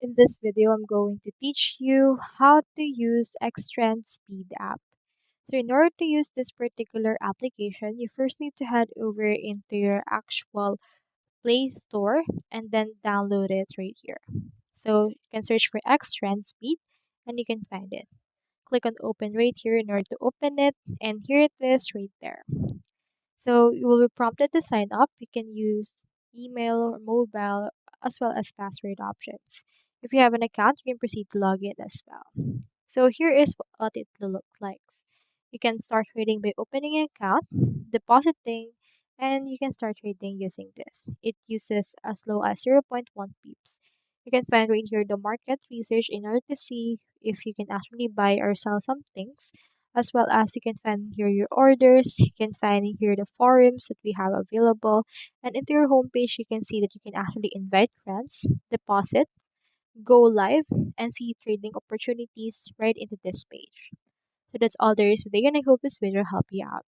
In this video, I'm going to teach you how to use XTrend Speed app. So in order to use this particular application, you first need to head over into your actual Play Store and then download it right here. So you can search for XTrend Speed and you can find it. Click on open right here in order to open it, and here it is right there. So you will be prompted to sign up. You can use email or mobile as well as password options. If you have an account, you can proceed to log in as well. So here is what it will look like. You can start trading by opening an account, depositing, and you can start trading using this. It uses as low as zero point 0.1 pips. You can find right here the market research in order to see if you can actually buy or sell some things, as well as you can find here your orders. You can find here the forums that we have available, and into your homepage you can see that you can actually invite friends, deposit, go live, and see trading opportunities right into this page. So that's all there is today, and I hope this video helped you out.